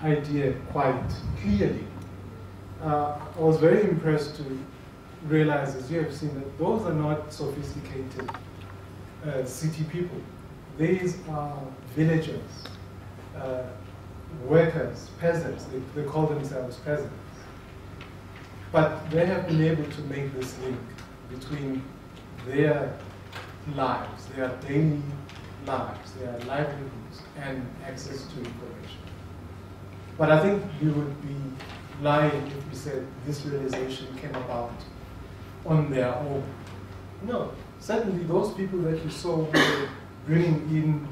idea quite clearly. I was very impressed to realize, as you have seen, that those are not sophisticated city people. These are villagers, workers, peasants. They call themselves peasants. But they have been able to make this link between their lives, their daily lives, their livelihoods, and access to information. But I think we would be lying if we said this realization came about on their own. No, certainly those people that you saw were bringing in,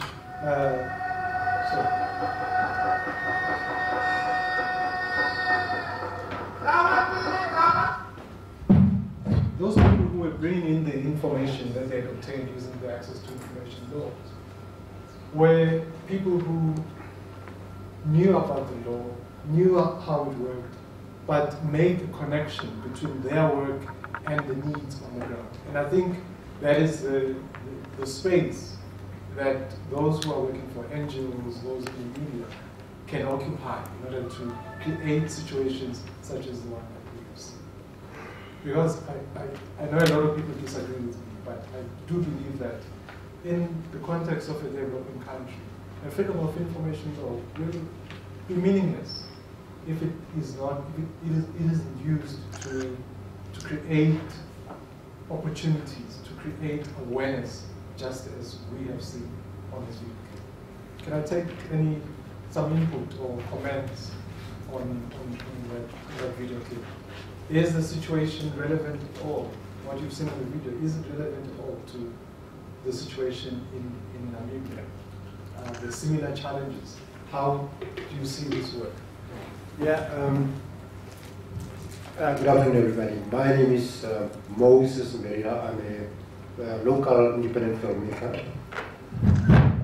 those people who were bringing in the information that they had obtained using the access to information laws were people who knew about the law, knew how it worked, but made a connection between their work and the needs on the ground. And I think that is the space that those who are working for NGOs, those in the media, can occupy in order to create situations such as the one that we see. Because I know a lot of people disagree with me, but I do believe that in the context of a developing country, a freedom of information law will be meaningless if it is not, if it isn't used to create opportunities, to create awareness, just as we have seen on this video. Can I take some input or comments on that video clip? Is the situation relevant at all? What you've seen in the video, is it relevant at all to the situation in Namibia? The similar challenges. How do you see this work? Yeah, good afternoon everybody. My name is Moses Merila. I'm a local independent filmmaker.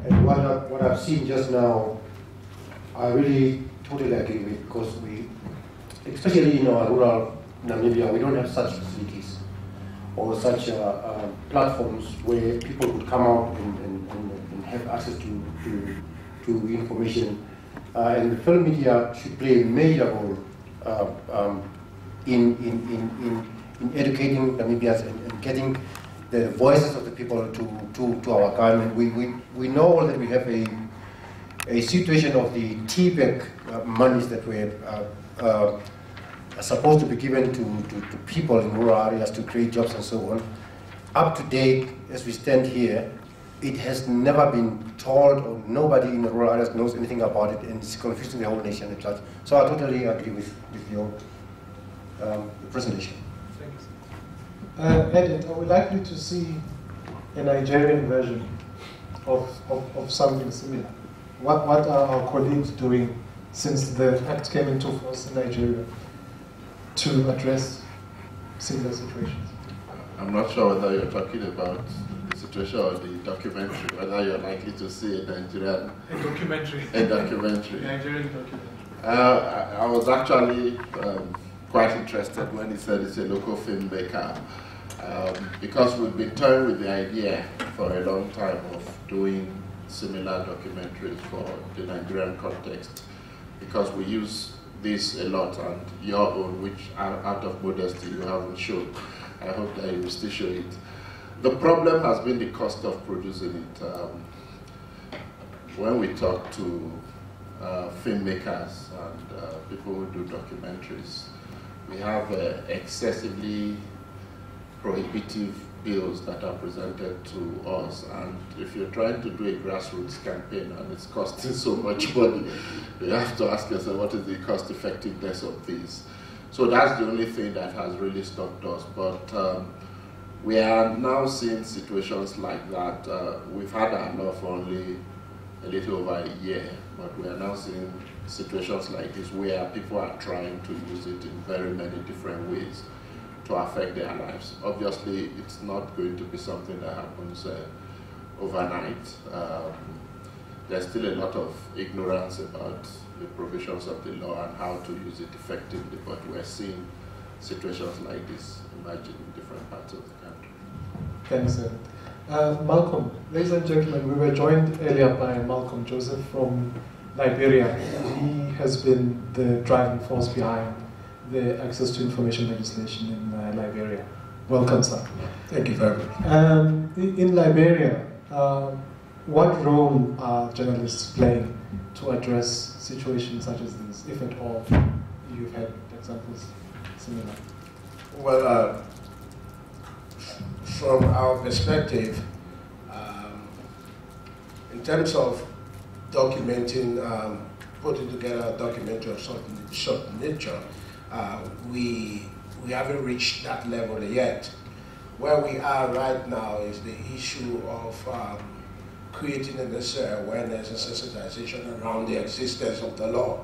And what I've seen just now, I really totally agree with, because we, especially in our rural Namibia, we don't have such facilities or such platforms where people would come out and have access to information. And the film media should play a major role in educating Namibians and getting the voices of the people to our government. We know that we have a situation of the TPEC monies that were supposed to be given to people in rural areas to create jobs and so on. Up to date, as we stand here, it has never been told, or nobody in the rural areas knows anything about it, and it's confusing the whole nation at large. So I totally agree with your presentation. Thanks. Edit, are we likely to see a Nigerian version of something similar? What are our colleagues doing since the Act came into force in Nigeria to address similar situations? I'm not sure whether you're talking about the situation or the documentary, whether you're likely to see a Nigerian... A documentary. A documentary. Nigerian documentary. I was actually quite interested when he said it's a local filmmaker, because we've been toying with the idea for a long time of doing similar documentaries for the Nigerian context, because we use this a lot, and your own, which out of modesty you haven't shown. I hope that you will still show it. The problem has been the cost of producing it. When we talk to filmmakers and people who do documentaries, we have excessively prohibitive bills that are presented to us, and if you're trying to do a grassroots campaign and it's costing so much money, you have to ask yourself, what is the cost effectiveness of this? So that's the only thing that has really stopped us. But we are now seeing situations like that. We've had our law for only a little over a year, but we are now seeing situations like this where people are trying to use it in very many different ways to affect their lives. Obviously, it's not going to be something that happens overnight. There's still a lot of ignorance about the provisions of the law and how to use it effectively, but we're seeing situations like this emerging in different parts of the country. Thanks, Ed. Malcolm, ladies and gentlemen, we were joined earlier by Malcolm Joseph from Liberia. He has been the driving force behind the access to information legislation in Liberia. Welcome, sir. Thank you very much. In Liberia, what role are journalists playing to address situations such as this, if at all? You've had examples similar. Well, from our perspective, in terms of documenting, putting together a documentary of short nature, we haven't reached that level yet. Where we are right now is the issue of creating the necessary awareness and sensitization around the existence of the law.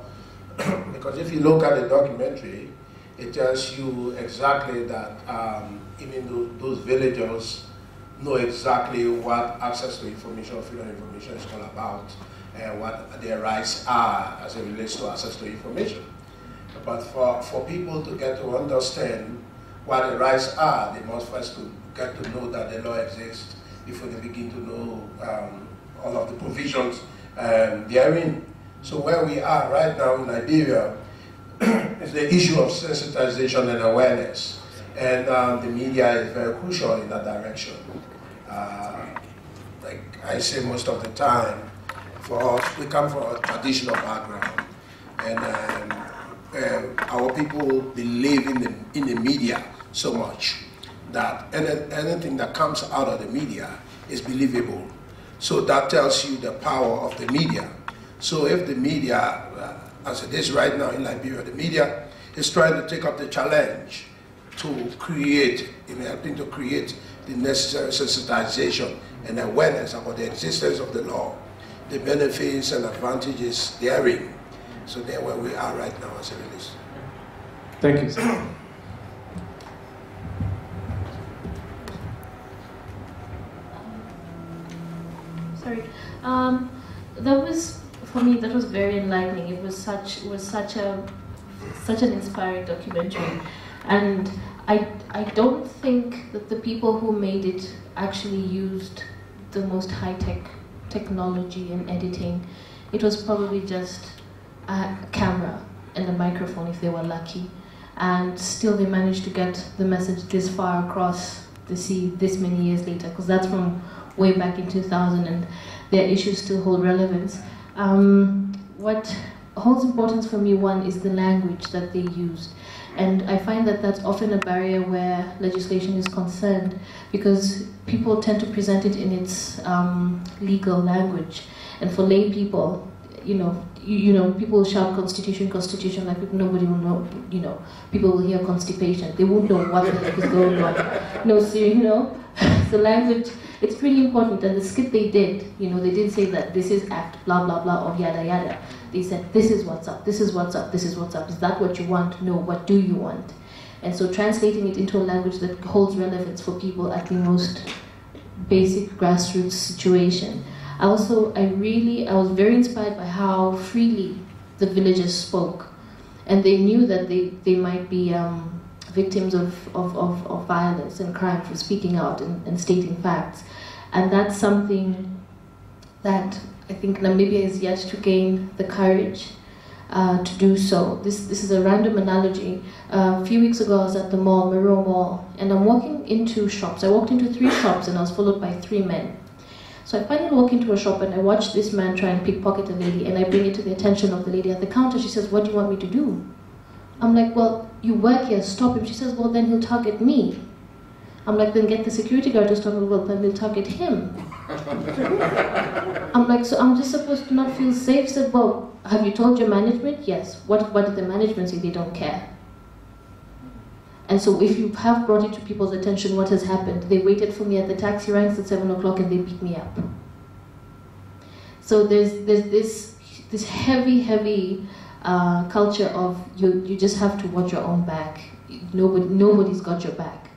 Because if you look at the documentary, it tells you exactly that even though those villagers know exactly what access to information, freedom of information is all about, and what their rights are as it relates to access to information. But for people to get to understand what the rights are, they must first to get to know that the law exists before they begin to know all of the provisions therein. So where we are right now in Liberia is the issue of sensitization and awareness. And the media is very crucial in that direction. Like I say most of the time, for us, we come from a traditional background. And our people believe in the media so much that anything that comes out of the media is believable. So that tells you the power of the media. So if the media, as it is right now in Liberia, the media is trying to take up the challenge to create, in helping to create the necessary sensitization and awareness about the existence of the law, the benefits and advantages therein. So there where we are right now as it is. Thank you, sir. Sorry. That was, for me, that was very enlightening. It was such an inspiring documentary, and I don't think that the people who made it actually used the most high-tech technology in editing. It was probably just a camera and a microphone if they were lucky, and still they managed to get the message this far across the sea this many years later, because that's from way back in 2000, and their issues still hold relevance. What holds importance for me, one, is the language that they used. And I find that that's often a barrier where legislation is concerned, because people tend to present it in its legal language. And for lay people, you know, people shout constitution, constitution, like nobody will know, people will hear constipation. They won't know what the heck is going on. No, so, the language, it's pretty important. And the skit they did, they didn't say that this is act, blah, blah, blah, or yada, yada. They said, this is what's up, this is what's up, this is what's up. Is that what you want? No, what do you want? And so translating it into a language that holds relevance for people at the most basic grassroots situation. I was very inspired by how freely the villagers spoke. And they knew that they might be victims of violence and crime for speaking out and stating facts. And that's something that I think Namibia is yet to gain the courage to do so. This is a random analogy. A few weeks ago I was at the mall, Miro Mall, and I'm walking into shops. I walked into 3 shops and I was followed by 3 men. So I finally walk into a shop and I watch this man try and pickpocket a lady, and I bring it to the attention of the lady at the counter. She says, "What do you want me to do?" I'm like, "Well, you work here, stop him." She says, "Well, then he'll target me." I'm like, "Then get the security guard to stop him." "Well, then we'll target him." I'm like, "So I'm just supposed to not feel safe?" She said, "Well, have you told your management?" "Yes." What did the management say?" "They don't care." And so if you have brought it to people's attention what has happened, they waited for me at the taxi ranks at 7 o'clock and they beat me up. So there's this heavy culture of you just have to watch your own back. Nobody's got your back.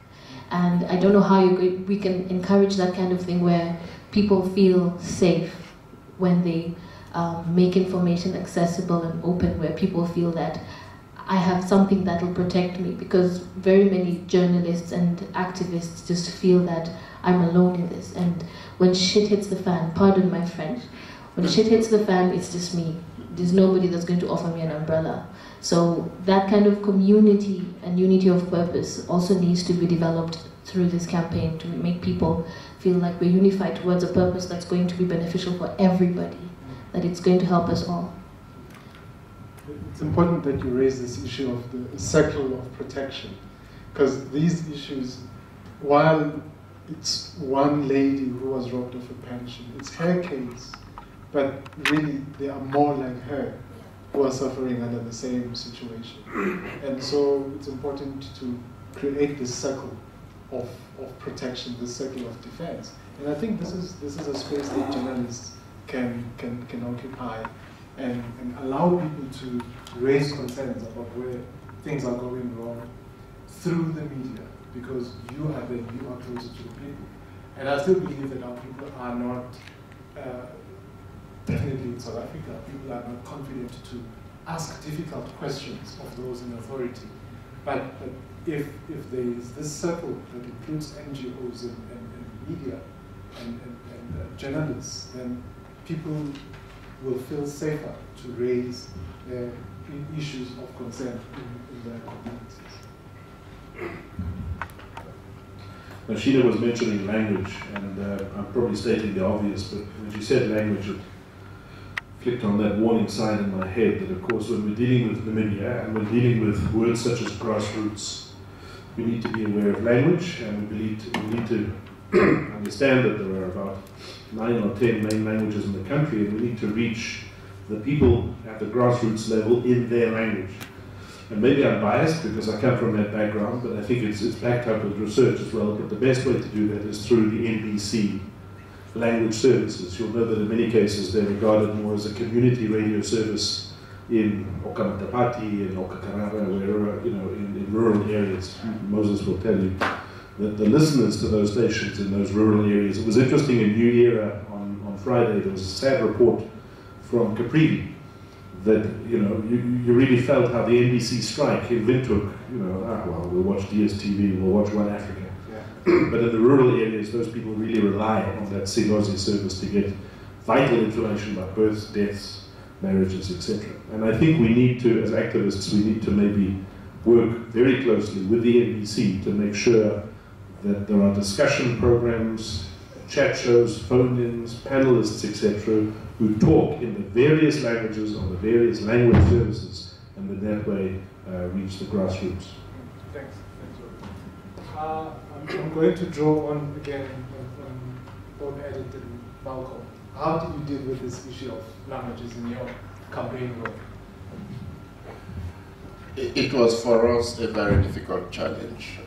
And I don't know how we can encourage that kind of thing where people feel safe when they make information accessible and open, where people feel that I have something that will protect me, because very many journalists and activists just feel that I'm alone in this. And when shit hits the fan, pardon my French, when shit hits the fan, it's just me. there's nobody that's going to offer me an umbrella. So that kind of community and unity of purpose also needs to be developed through this campaign to make people feel like we're unified towards a purpose that's going to be beneficial for everybody, that it's going to help us all. It's important that you raise this issue of the circle of protection, because these issues, while it's one lady who was robbed of a pension, it's her case, but really there are more like her who are suffering under the same situation. And so it's important to create this circle of protection, this circle of defense. And I think this is a space that journalists can occupy and allow people to raise concerns about where things are going wrong through the media, because you are there, you are closer to the people. And I still believe that our people are not, definitely in South Africa, people are not confident to ask difficult questions of those in authority. But if there is this circle that includes NGOs and media and journalists, then people will feel safer to raise issues of concern in their communities. Now, Sheena was mentioning language, and I'm probably stating the obvious, but when she said language, it flicked on that warning sign in my head that, of course, when we're dealing with Namibia and we're dealing with words such as grassroots, we need to be aware of language, and we need to understand that there are about 9 or 10 main languages in the country, and we need to reach the people at the grassroots level in their language. And maybe I'm biased because I come from that background, but I think it's backed up with research as well. But the best way to do that is through the NBC language services. You'll know that in many cases they're regarded more as a community radio service in Okamatapati and Okakarara, where, in rural areas. Moses will tell you that the listeners to those stations in those rural areas. It was interesting in New Era on Friday, there was a sad report from Caprivi that, you really felt how the NBC strike in Windhoek, we'll watch DSTV, we'll watch One Africa. Yeah. But in the rural areas, those people really rely on that Sigozi service to get vital information about births, deaths, marriages, etc. And I think we need to, as activists, we need to maybe work very closely with the NBC to make sure that there are discussion programs, chat shows, phone-ins, panelists, etc., who talk in the various languages on the various language services, and in that way reach the grassroots. Thanks. I'm going to draw on again on both Edith and Malcolm. How do you deal with this issue of languages in your campaign work? It was for us a very difficult challenge.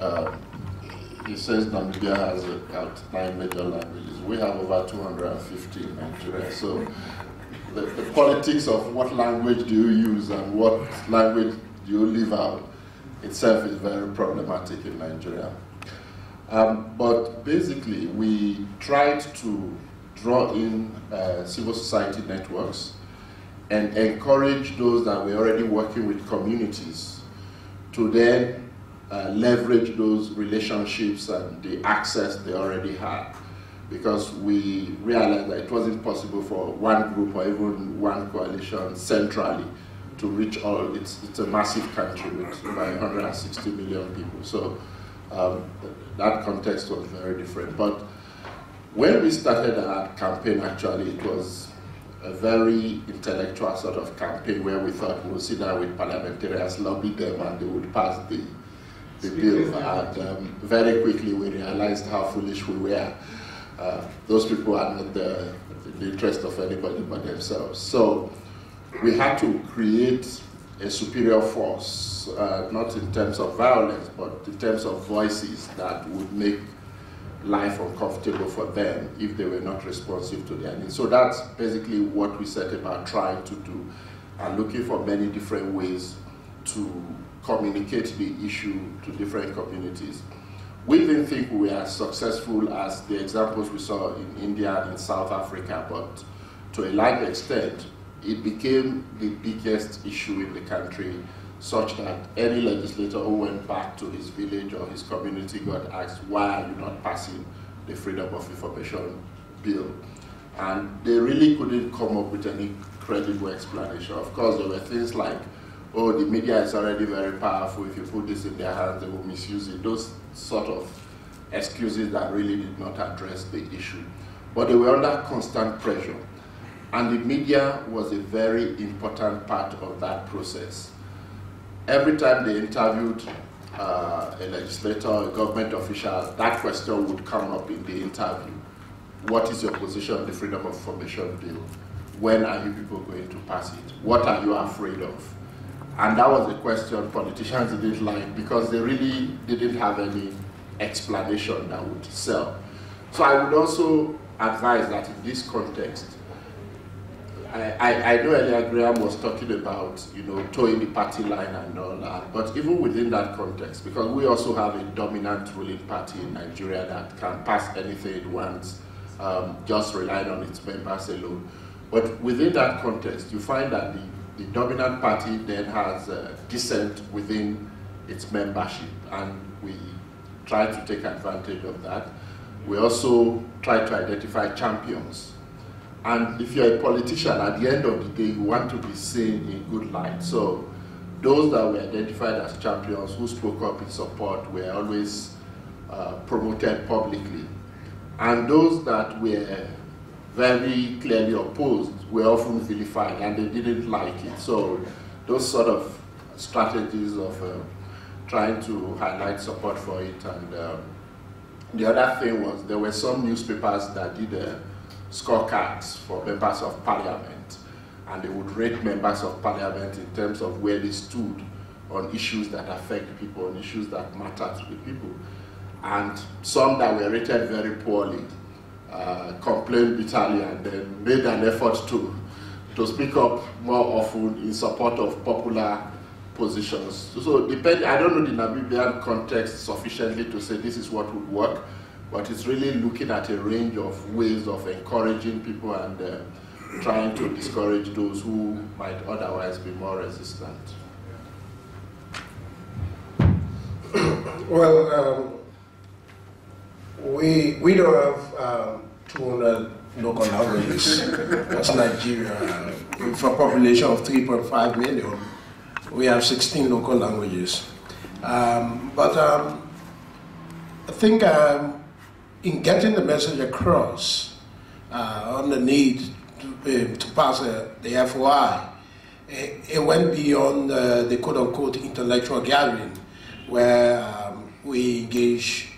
He says Namibia has about 9 major languages. We have over 250 in Nigeria. So the politics of what language do you use and what language do you leave out itself is very problematic in Nigeria. But basically, we tried to draw in civil society networks and encourage those that were already working with communities to then leverage those relationships and the access they already had, because we realized that it wasn't possible for one group or even one coalition centrally to reach all. It's a massive country with about 160 million people, so that context was very different. But when we started our campaign, actually, it was a very intellectual sort of campaign where we thought we'll sit down with parliamentarians, lobby them, and they would pass the bill. And very quickly we realized how foolish we were. Those people are not the interest of anybody but themselves. So we had to create a superior force, not in terms of violence, but in terms of voices that would make life uncomfortable for them if they were not responsive to their needs. So that's basically what we set about trying to do, and looking for many different ways to communicate the issue to different communities. We didn't think we were as successful as the examples we saw in India, in South Africa, but to a large extent, it became the biggest issue in the country, such that any legislator who went back to his village or his community got asked, why are you not passing the Freedom of Information bill? And they really couldn't come up with any credible explanation. Of course, there were things like, oh, the media is already very powerful. If you put this in their hands, they will misuse it. Those sort of excuses that really did not address the issue. But they were under constant pressure. And the media was a very important part of that process. Every time they interviewed a legislator, a government official, that question would come up in the interview. What is your position on the Freedom of Information Bill? When are you people going to pass it? What are you afraid of? And that was a question politicians didn't like because they really didn't have any explanation that would sell. So I would also advise that in this context, I know earlier Graham was talking about, you know, towing the party line and all that, but even within that context, because we also have a dominant ruling party in Nigeria that can pass anything it wants, just relying on its members alone. But within that context, you find that the dominant party then has dissent within its membership, and we try to take advantage of that. We also try to identify champions. And if you're a politician, at the end of the day, you want to be seen in good light. So those that were identified as champions who spoke up in support were always promoted publicly. And those that were very clearly opposed were often vilified, and they didn't like it. So those sort of strategies of trying to highlight support for it. And the other thing was there were some newspapers that did scorecards for members of parliament, and they would rate members of parliament in terms of where they stood on issues that affect people, on issues that matter to the people. And some that were rated very poorly complained bitterly and then made an effort to speak up more often in support of popular positions. So I don't know the Namibian context sufficiently to say this is what would work, but it's really looking at a range of ways of encouraging people and trying to discourage those who might otherwise be more resistant. Well, we don't have 200 local languages. That's Nigeria. With a population of 3.5 million, we have 16 local languages. But I think in getting the message across on the need to pass the FOI, it went beyond the quote-unquote intellectual gathering, where we engage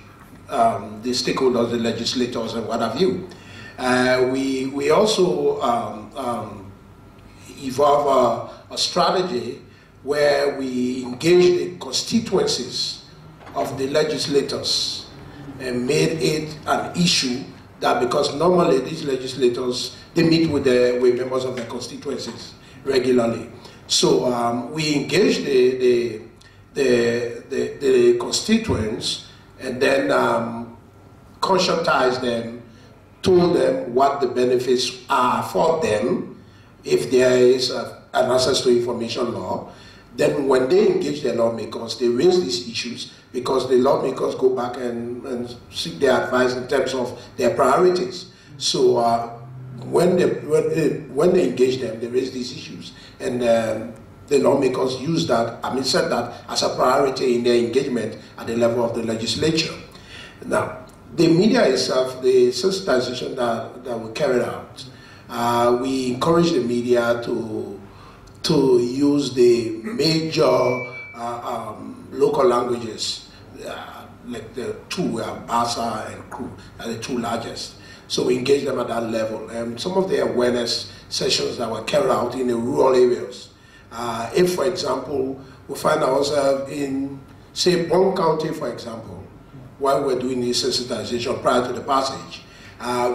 the stakeholders, the legislators, and what have you. We also evolve a strategy where we engage the constituencies of the legislators and made it an issue that, because normally these legislators, they meet with members of the constituencies regularly. So we engage the constituents and then conscientize them, told them what the benefits are for them if there is an access to information law. Then when they engage the lawmakers, they raise these issues because the lawmakers go back and seek their advice in terms of their priorities. So when they engage them, they raise these issues, and the lawmakers use that, set that as a priority in their engagement at the level of the legislature. Now, the media itself, the sensitization that we carried out, we encourage the media to use the major local languages, like the two, Basa and Kru, are the two largest. So we engage them at that level. And some of the awareness sessions that were carried out in the rural areas. If, for example, we find ourselves in, say, Bong County, for example, while we're doing this sensitization prior to the passage,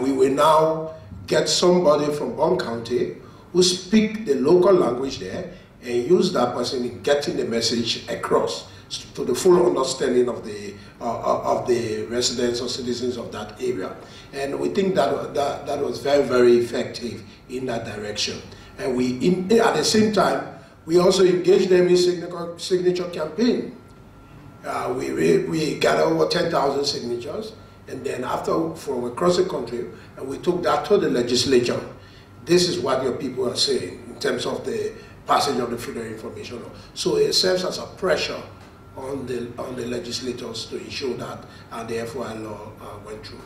we will now get somebody from Bong County who speak the local language there and use that person in getting the message across to the full understanding of the residents or citizens of that area. And we think that was very, very effective in that direction. And at the same time, we also engage them in signature campaign. We gather over 10,000 signatures, and then from across the country, and we took that to the legislature. this is what your people are saying in terms of the passage of the Freedom of Information Law. So it serves as a pressure on the legislators to ensure that the FOI law went through.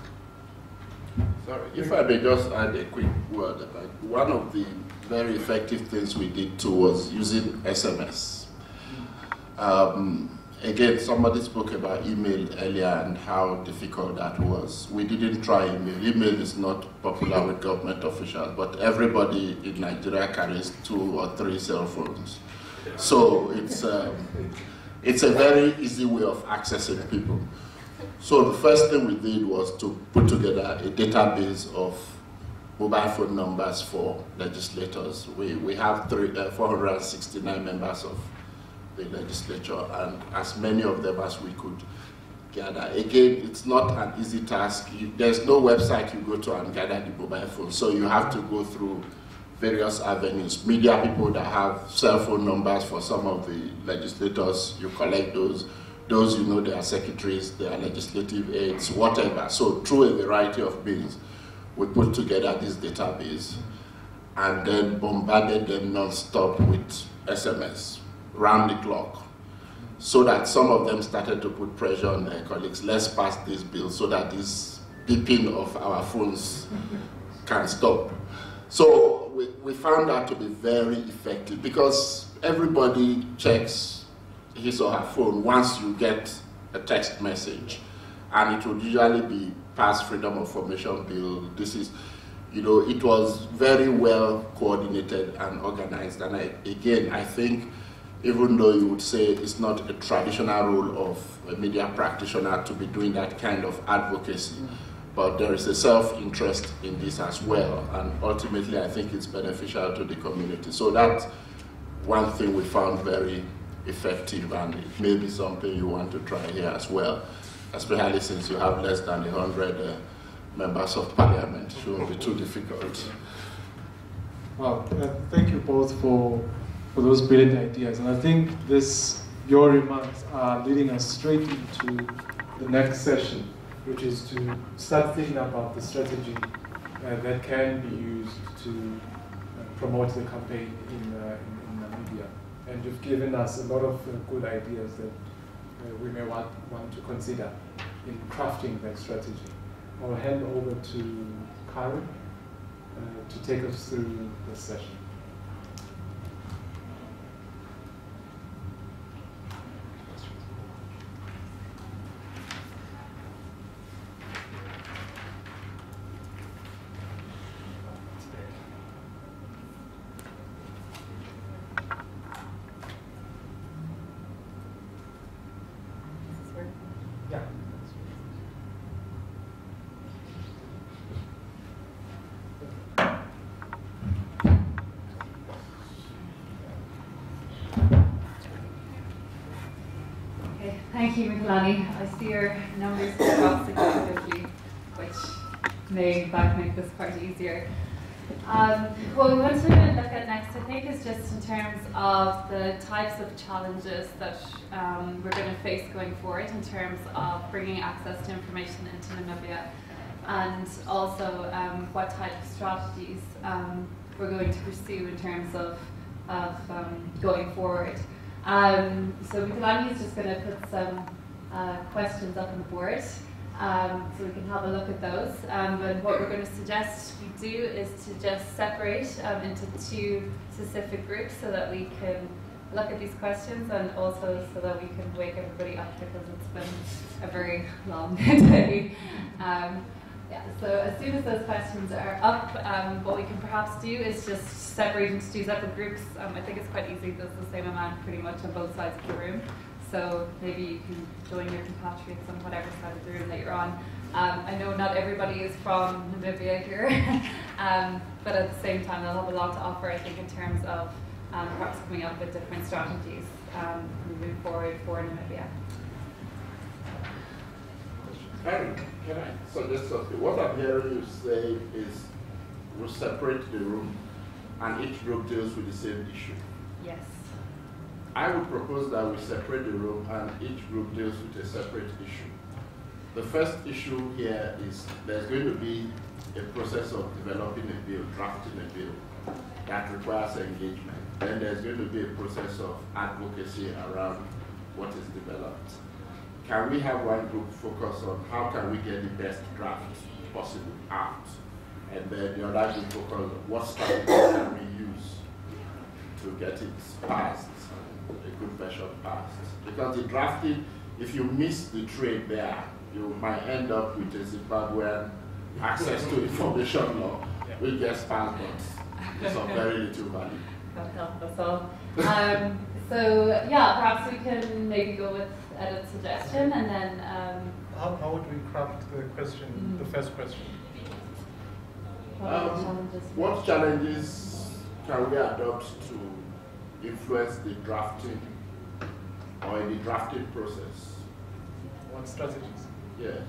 Sorry, if I may just add a quick word. One of the very effective things we did too was using SMS. Again, somebody spoke about email earlier and how difficult that was. We didn't try email. Email is not popular with government officials, but everybody in Nigeria carries 2 or 3 cell phones. So it's a very easy way of accessing people. So the first thing we did was to put together a database of mobile phone numbers for legislators. We have 469 members of the legislature, and as many of them as we could gather. Again, it's not an easy task. There's no website you go to and gather the mobile phone, so you have to go through various avenues. Media people that have cell phone numbers for some of the legislators, you collect those. Those you know, they are secretaries, they are legislative aides, whatever. So through a variety of means, we put together this database and then bombarded them non-stop with SMS, round the clock, so that some of them started to put pressure on their colleagues. Let's pass this bill so that this beeping of our phones can stop. So we found that to be very effective because everybody checks his or her phone once you get a text message, and it would usually be past Freedom of Information Bill. This is, you know, it was very well coordinated and organized. And again, I think even though you would say it's not a traditional role of a media practitioner to be doing that kind of advocacy, but there is a self-interest in this as well. And ultimately, I think it's beneficial to the community. So that's one thing we found very effective, and it may be something you want to try here as well, especially since you have less than 100 members of parliament. It shouldn't be too difficult. Well, thank you both for those brilliant ideas. And I think your remarks are leading us straight into the next session, which is to start thinking about the strategy that can be used to promote the campaign in Namibia. And you've given us a lot of good ideas that we may want to consider in crafting that strategy. I'll hand over to Karen to take us through the session. Thank you, Mikelani. I see your numbers across significantly, which may in fact make this part easier. What we want to look at next, I think, is just in terms of the types of challenges that we're going to face going forward in terms of bringing access to information into Namibia, and also what type of strategies we're going to pursue in terms of going forward. So Mikelani is just going to put some questions up on the board, so we can have a look at those. But what we're going to suggest we do is to just separate into 2 specific groups so that we can look at these questions, and also so that we can wake everybody up, because it's been a very long day. Yeah, so as soon as those questions are up, what we can perhaps do is just separate into 2 separate groups. I think it's quite easy. There's the same amount pretty much on both sides of the room. So maybe you can join your compatriots on whatever side of the room that you're on. I know not everybody is from Namibia here, but at the same time they'll have a lot to offer, I think, in terms of perhaps coming up with different strategies moving forward for Namibia. And can I suggest something? What I'm hearing you say is we'll separate the room and each group deals with the same issue. Yes. I would propose that we separate the room and each group deals with a separate issue. The first issue here is there's going to be a process of developing a bill, drafting a bill that requires engagement. Then there's going to be a process of advocacy around what is developed. Can we have one group focus on how can we get the best draft possible out? And then the other group focus on what strategies can we use to get it passed, a good version passed. Because the drafting, if you miss the trade there, you might end up with a Zimbabwean access to information law, which gets passed, but it's of very little value. That helped us all. So yeah, perhaps we can maybe go with edit suggestion, and then how would we craft the question, the first question? What challenges can we adopt to influence the drafting or in the drafting process? What strategies? Yes.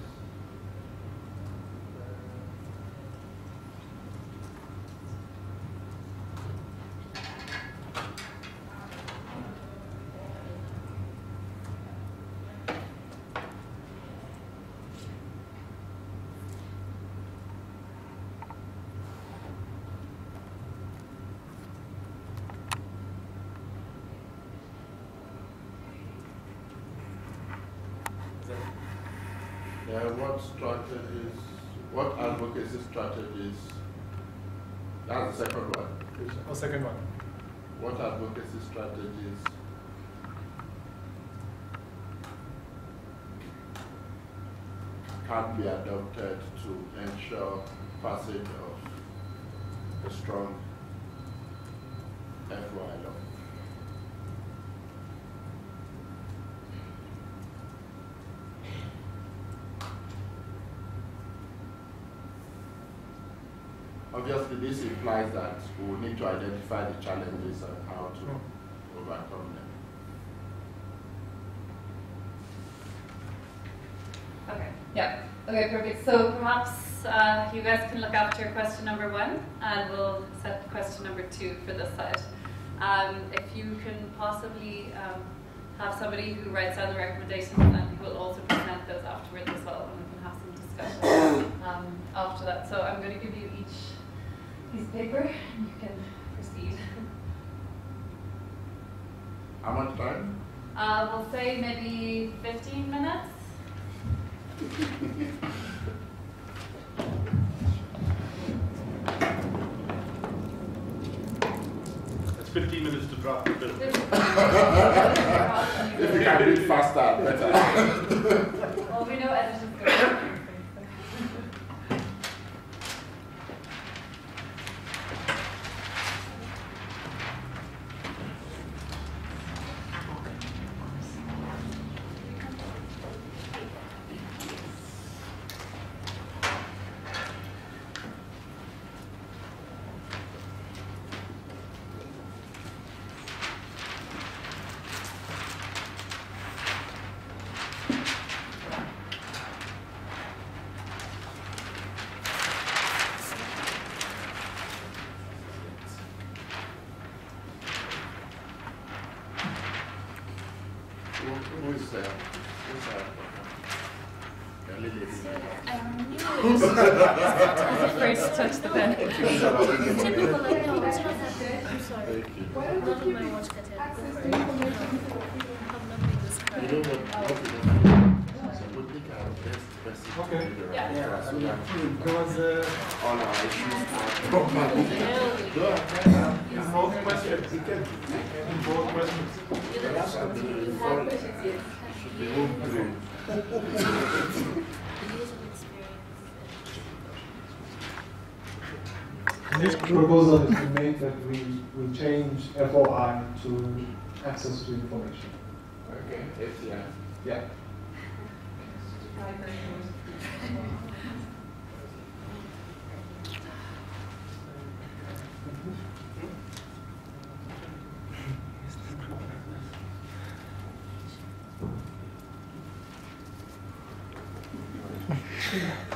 What strategies, what advocacy strategies, that's the second one. Oh, second one. What advocacy strategies can be adopted to ensure passage of a strong FOI law? Obviously, this implies that we will need to identify the challenges and how to overcome them. Okay, yeah. Okay, perfect. So perhaps you guys can look after question number 1, and we'll set question number 2 for this side. If you can possibly have somebody who writes down the recommendations, and we'll also present those afterwards as well, and we can have some discussion after that. So I'm going to give you each piece of paper, and you can proceed. How much time? We'll say maybe 15 minutes. That's 15 minutes to draft the bill. If you can do it faster, better. Well, we know editors go. Who's there? First touch the pen. Typical, like, no, it's not that good. I'm sorry. None of my watch got it. Have nothing described. You know what? We pick our best person. Okay. Yeah. So that There was all our issues are more questions. More questions. should be moved through. This proposal is to make that we change FOI to access to information. Okay, ACI. Yeah. Yeah.